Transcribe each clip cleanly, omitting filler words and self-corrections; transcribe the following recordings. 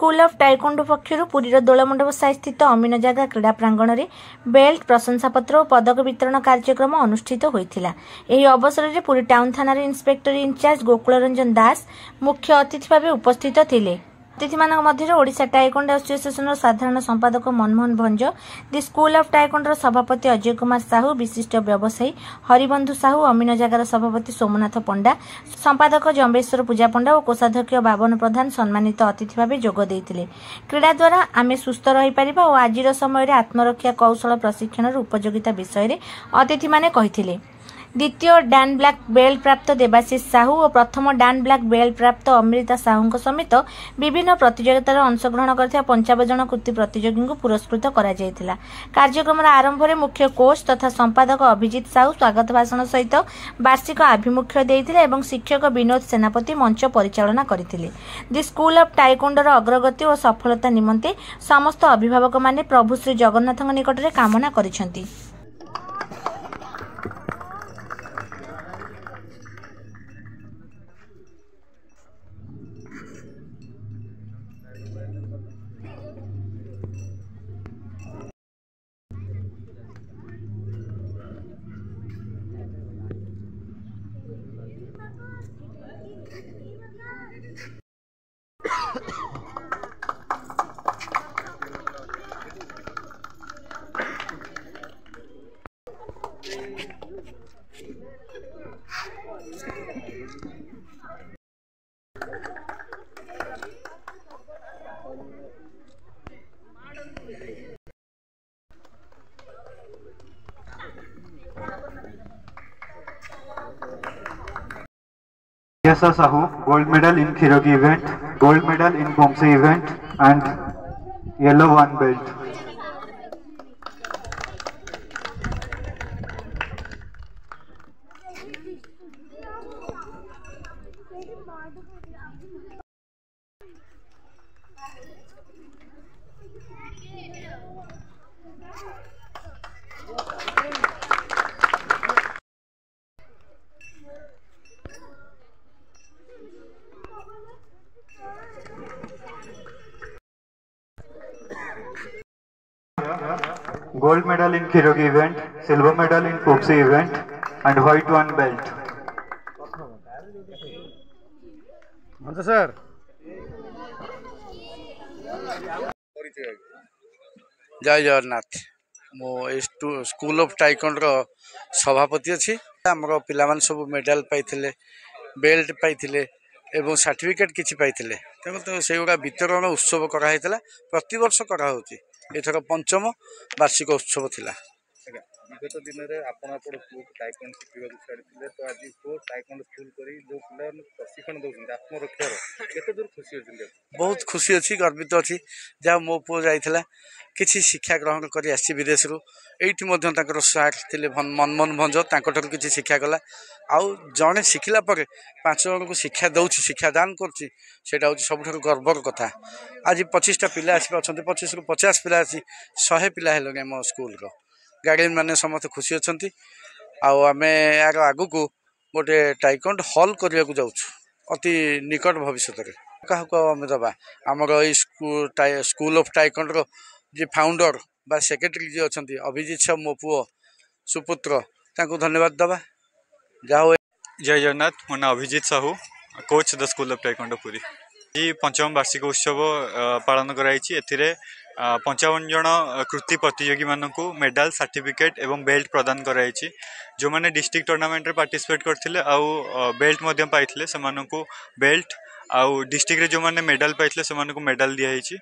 School of taekwondo पक्षर पुरीर दोलमंडप Sai स्थित अमीन जागा क्रीड़ा प्रांगण में बेल्ट प्रशंसापत्र और पदक वितरण कार्यक्रम अनुष्ठित होता। यह अवसर में पुरी टाउन थाना इन्स्पेक्टर इनचार्ज गोकुल रंजन दास मुख्य अतिथि भाव उपस्थित थे। अतिथि मध्य ओडिशा टाइकोंडो एसोसिएशन साधारण संपादक मनमोहन भंज, दि स्कूल ऑफ टाइकोंडो सभापति अजय कुमार साहू, विशिष्ट व्यवसायी हरिबंधु साहू, अमीन जागार सभापति सोमनाथ पंडा, संपादक जम्बेश्वर पूजा पंडा और कोषाध्यक्ष बाबन प्रधान सम्मानित अतिथि भाव जोगदे। क्रीड़ा द्वारा आमे सुस्थ रही पारिबा और आजिर समय आत्मरक्षा कौशल प्रशिक्षण उपयोगिता विषय में अतिथि माने कहिथिले। द्वितीय डान ब्लैक बेल्ट प्राप्त देवाशीष साहू और प्रथम डान ब्लैक बेल्ट प्राप्त अमृता साहू समेत विभिन्न प्रतियोगितार अंशग्रहण कर 55 जन कृति प्रतियोगी को पुरस्कृत करा जायतिला। कार्यक्रम आरंभ में मुख्य कोच तथा संपादक अभिजीत साहू स्वागत भाषण सहित वार्षिक आभिमुख्य देइथिले एवं शिक्षक विनोद सेनापति मंच परिचालना करथिले। दि स्कूल ऑफ टाइकोंडोर अग्रगति और सफलता निमंते समस्त अभिभावक माने प्रभु श्री जगन्नाथ निकट में कामना करिसेंती। Yasa Sahu, gold medal in Khirogi event, gold medal in Pomse event and yellow one belt. Gold medal in Khirogi event, silver medal in Pomse event and white one belt. Sir जय जगन्नाथ। मो school of taekwondo सभापति अच्छी आमर पिलामान सब medal पाइथिले, belt पाइथिले एवं certificate किछि पाइथिले। तो से गुड़ा वितरण उत्सव कराइला, प्रति वर्ष कराउछि। एथर पंचम वार्षिक उत्सव थिला। विगत दिन में आपण टाइकोंडो शिखा छाड़ी तो आज टाइकोंडो स्कूल करी जो पिला प्रशिक्षण दौरान आत्मरक्षार केते दूर खुशी होती? बहुत खुशी अच्छी, गर्वित अच्छी। जहाँ मो पु जाइला किसी शिक्षा ग्रहण कर आसी विदेश रु एठी सार थे मनमोहन भंज कि शिक्षा कला आउ जड़े शिखला 5 जन को शिक्षा दौर शिक्षादान कर सब गर्वर कथा। आज 25टा पिला आस 25 रु 50 पिला आसी 100 पिला है मो स्कूल रो गार्डियन मैंने समस्त खुशी अच्छा। आम यार आग को गोटे टाइकोंडो हॉल करने को जाऊँ अति निकट भविष्य में। क्या आम दबा आमर स्कूल ऑफ टाइकोंडो जी फाउंडर बा सेक्रेटरी जी अच्छा अभिजीत साहू मो पुओ सुपुत्र धन्यवाद दबा। जाओ जय जगन्नाथ। मो ना Abhijit Sahu, coach the school of taekwondo Puri. ये पंचम वार्षिक उत्सव पालन कराई। 55 जन कृति प्रतियोगी मानक मेडल, सर्टिफिकेट एवं बेल्ट प्रदान कराई। जो मैंने डिस्ट्रिक्ट टूर्नामेंट रे पार्टिसिपेट करथिले आउ बेल्ट मध्यम पाइथिले सेमानकु बेल्ट आउ डिस्ट्रिक्ट रे जो मैंने मेडल पाइथिले सेमानकु मेडल दिया हिची।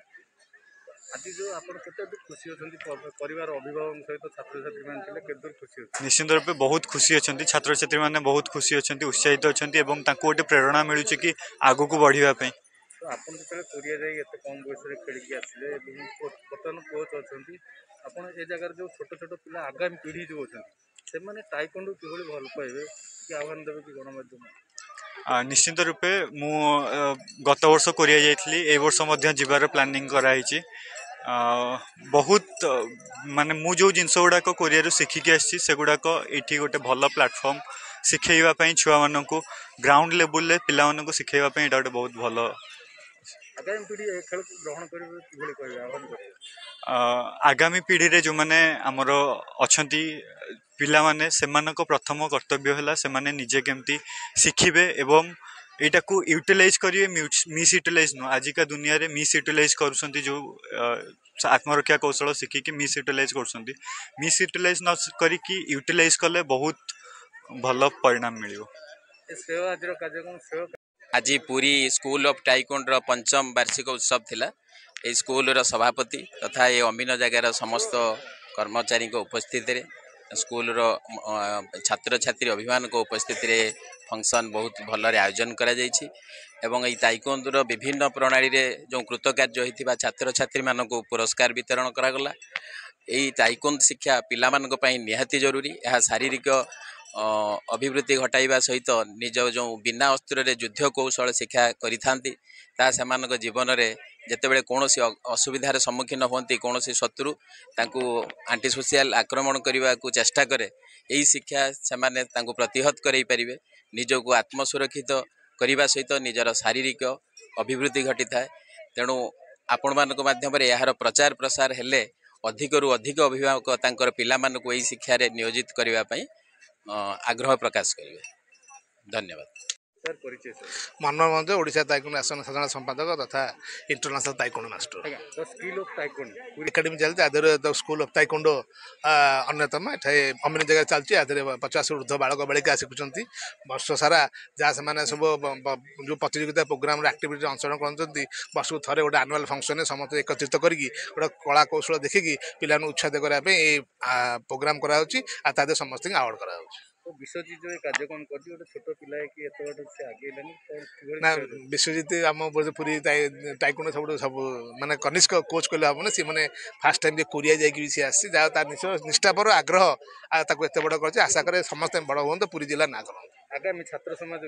आज जो आपण केते खुशी होछंती परिवार अभिभावक सहित छात्र छात्री मान थिले केते खुशी होछ? निश्चित रूप बहुत खुशी अच्छा। छात्र छात्री मैंने बहुत खुशी अच्छा, उत्साहित अच्छा एवं तांको गोटे प्रेरणा मिलूँ कि आगु को बढ़िया पे। तो आपण जतले कोरिया जाई एते कम बयस रे खेल के आसिले बर्तमान कोच अछंती, आपण ए जगह जो छोट छोट पिला आगामी पीढ़ी जो अछंती से माने टाइकोंडो किभली भल पाइबे कि आह्वान देबे कि गणमाध्यम? निश्चित रूपे मु गत वर्ष कोरिया जाइଥିଲି, ए वर्ष मध्य जीवार प्लानिंग कराई। बहुत माने मु जो जिनस गुड़ाक कोरिया शिखिकी आसी से गुड़ाक ये गोटे भल प्लाटफर्म शिखेवाई छुआ मानक ग्राउंड लेवल पे पिला शिखेवाई गोटे बहुत भल आगामी पीढ़ी ए खेल को ग्रहण करेंगे किभली कहबे आह्वान करेंगे आगामी पीढ़ी रे जो माने हमरो अछंती पिला माने सेमानक प्रथम कर्तव्य हैला सेमाने निजे केमती शिखिबे एवं एटा को यूटिलाइज करिए मिस यूटिलाइज न आजिका दुनिया रे मिस यूटिलाइज करूसंती जो आत्मरक्षा कौशल शिखिकी मिस यूटिलाइज करूसंती मिस यूटिलाइज न करिकी यूटिलाइज कले बहुत भल परिणाम मिलियो सेवा आज कार्यक्रम सेवा आज पुरी स्कूल ऑफ टाइकोंडो पंचम वार्षिक उत्सव थिला ए स्कूल रो सभापति तथा ये अमीन जगार समस्त कर्मचारी को उपस्थित रे स्कूल रो छात्र छात्री अभिभावक को उपस्थित रे फंक्शन बहुत भल आयोजन करा जायछि एवं ए ताइकोंडो रो विभिन्न प्रणाली रे जो कृतकार्य होइथिबा छात्र छात्री मान को पुरस्कार वितरण करा गला ए ताइकोंडो शिक्षा पिला मान को पई निहाती जरूरी यह शारीरिक अभिवृद्धि घटाइबा सहित निज जो बिना अस्त्र रे युद्ध कौशल शिक्षा करिथांती ता सेमानक जीवन रे जेतेबेले कोनोसी असुविधार सम्मुखीन होती कोनोसी शत्रु तांकु आंटी सोशल आक्रमण करने को चेष्टा करे यही शिक्षा सेमाने तांकु प्रतिहत करई परिबे निजको आत्मसुरक्षित करने सहित निजर शारीरिक अभिवृद्धि घटी थाए तेणु आपण मानक माध्यम रे यार प्रचार प्रसार हेले अधिकरु अधिक अभिभावक तांकर पिला मानक यही शिक्षा रे नियोजित करबा पई आग्रह प्रकाश करेंगे धन्यवाद सर परिचय सर मनोहर मंज ओडिशा ताइकोंडो आसन साधारण संपादक तथा international taekwondo master the skill of taekwondo पूरी एकेडमी चलती आधर द स्कूल ऑफ ताइकोंडो अन्यतम एठे अमिन जगह चलती आधर 50 ऊर्ध्व बालक बालिका शिखुंट वर्ष सारा जहाँ से सब जो प्रतियोगिता प्रोग्राम एक्टिविटी अंशग्रहण करते वर्ष को थे गोटे आनुआल फंक्शन समस्त एकत्रित करके गोटे कला कौशल देखिकी पिला उत्साहित करने प्रोग्राम कराऊँच समस्त अवार्ड करा तो विश्वजीत जो कार्यक्रम कर छोट पिला कि एत बार से आगे ना विश्वजीत आम पूरी टाइकोंडो सब माने कनिष्क कोच कहले हम ना सी मैंने फास्ट टाइम कोरिया जाकि सी आसी जहाँ तार निष्ठापर आग्रह एत बड़ कर आशा करे समस्त बड़ हूँ पूरी जिला ना कर आगामी छात्र समाज